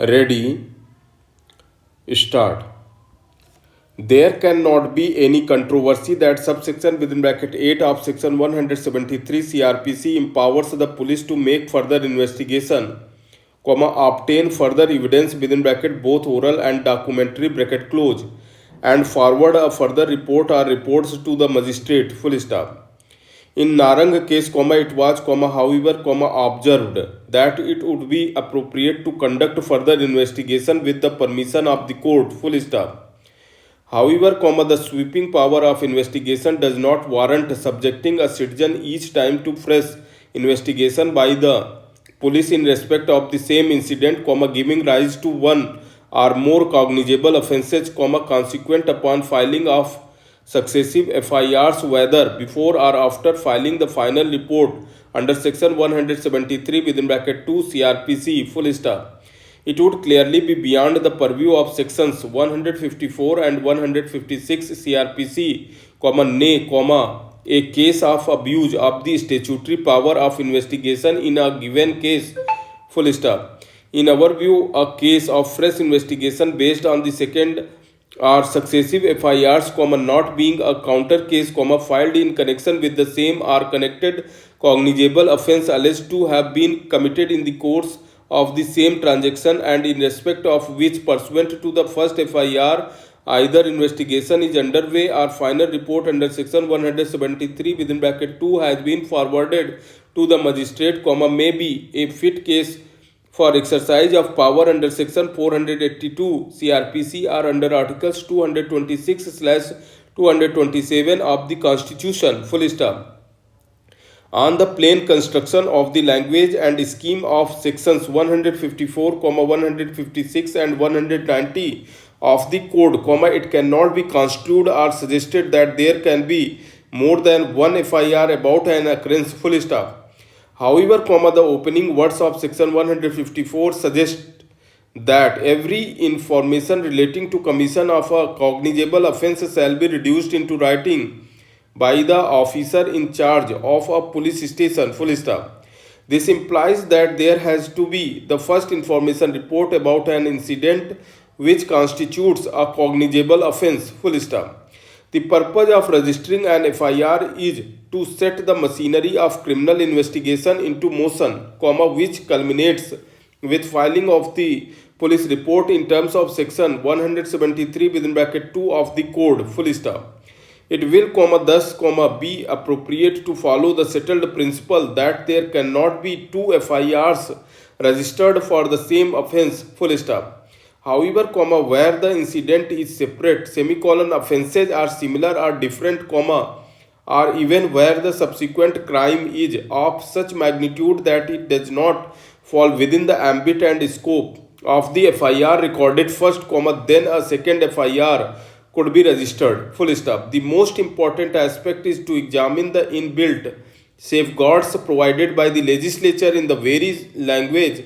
Ready, start. There cannot be any controversy that subsection within bracket 8 of section 173 CRPC empowers the police to make further investigation, obtain further evidence within bracket both oral and documentary bracket close, and forward a further report or reports to the magistrate full stop. In Narang case, it was, however, observed that it would be appropriate to conduct further investigation with the permission of the court, full stop. However, the sweeping power of investigation does not warrant subjecting a citizen each time to fresh investigation by the police in respect of the same incident, giving rise to one or more cognizable offences, consequent upon filing of successive FIRs, whether before or after filing the final report under section 173 within bracket 2 CRPC, full stop. It would clearly be beyond the purview of sections 154 and 156 CRPC, nay, a case of abuse of the statutory power of investigation in a given case, full stop. In our view, a case of fresh investigation based on the second or successive FIRs, not being a counter case, filed in connection with the same or connected cognizable offence alleged to have been committed in the course of the same transaction, and in respect of which, pursuant to the first FIR, either investigation is underway or final report under section 173 within bracket 2 has been forwarded to the magistrate, may be a fit case for exercise of power under section 482 CRPC or under articles 226/227 of the Constitution, full stop. On the plain construction of the language and scheme of sections 154, 156 and 190 of the code, it cannot be construed or suggested that there can be more than one FIR about an occurrence, full stop. However, the opening words of section 154 suggest that every information relating to commission of a cognizable offence shall be reduced into writing by the officer in charge of a police station, full stop. This implies that there has to be the first information report about an incident which constitutes a cognizable offence, full stop. The purpose of registering an FIR is to set the machinery of criminal investigation into motion, which culminates with filing of the police report in terms of section 173 within bracket 2 of the code, full stop. It will, thus, be appropriate to follow the settled principle that there cannot be two FIRs registered for the same offence, full stop. However, where the incident is separate, offences are similar or different, or even where the subsequent crime is of such magnitude that it does not fall within the ambit and scope of the FIR recorded first, then a second FIR could be registered, full stop. The most important aspect is to examine the inbuilt safeguards provided by the legislature in the very language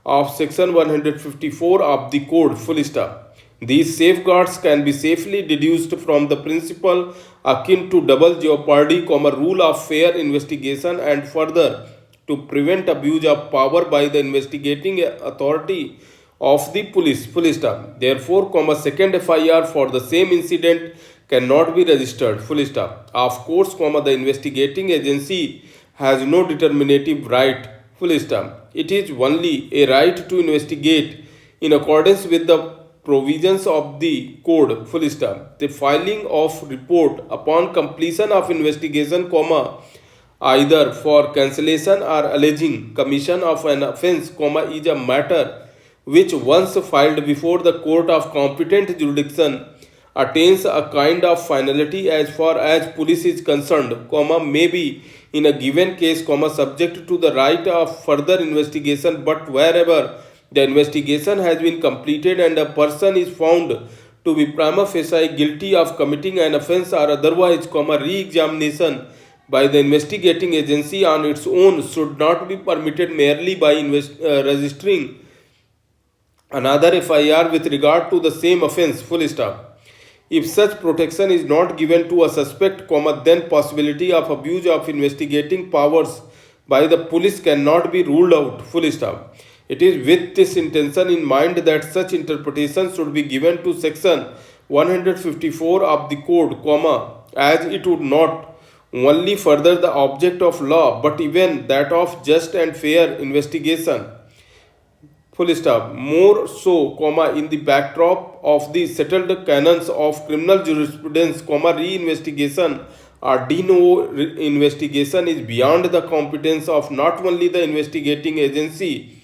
of section 154 of the code, full stop. These safeguards can be safely deduced from the principle akin to double jeopardy, rule of fair investigation, and further to prevent abuse of power by the investigating authority of the police, full stop. Therefore, second FIR for the same incident cannot be registered, full stop. Of course, the investigating agency has no determinative right, full stop. It is only a right to investigate in accordance with the provisions of the code, full stop. The filing of report upon completion of investigation, either for cancellation or alleging commission of an offence, is a matter which once filed before the court of competent jurisdiction attains a kind of finality as far as police is concerned, may be in a given case, subject to the right of further investigation, but wherever the investigation has been completed and a person is found to be prima facie guilty of committing an offence or otherwise, re-examination by the investigating agency on its own should not be permitted merely by registering another FIR with regard to the same offence, full stop. If such protection is not given to a suspect, then possibility of abuse of investigating powers by the police cannot be ruled out, full stop. It is with this intention in mind that such interpretation should be given to section 154 of the code, as it would not only further the object of law but even that of just and fair investigation. Full stop. More so, in the backdrop of the settled canons of criminal jurisprudence, reinvestigation or de novo investigation is beyond the competence of not only the investigating agency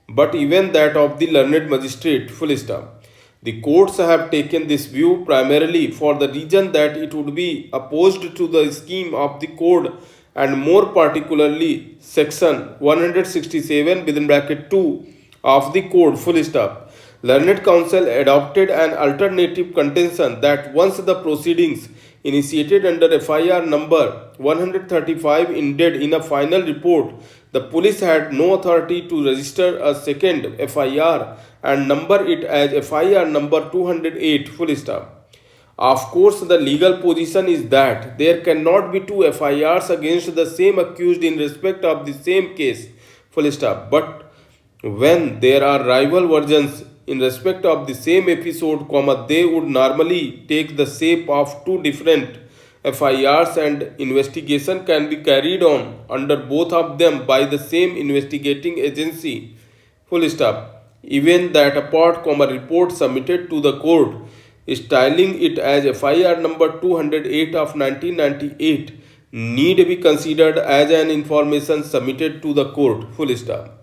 but even that of the learned magistrate. Full stop. The courts have taken this view primarily for the reason that it would be opposed to the scheme of the code and more particularly section 167 within bracket 2 of the code. Full stop. Learned counsel adopted an alternative contention that once the proceedings initiated under FIR number 135 ended in a final report, the police had no authority to register a second FIR and number it as FIR number 208. Full stop. Of course, the legal position is that there cannot be two FIRs against the same accused in respect of the same case. Full stop. But when there are rival versions in respect of the same episode, they would normally take the shape of two different FIRs and investigation can be carried on under both of them by the same investigating agency. Full stop. Even that apart, report submitted to the court, styling it as FIR number 208 of 1998, need be considered as an information submitted to the court. Full stop.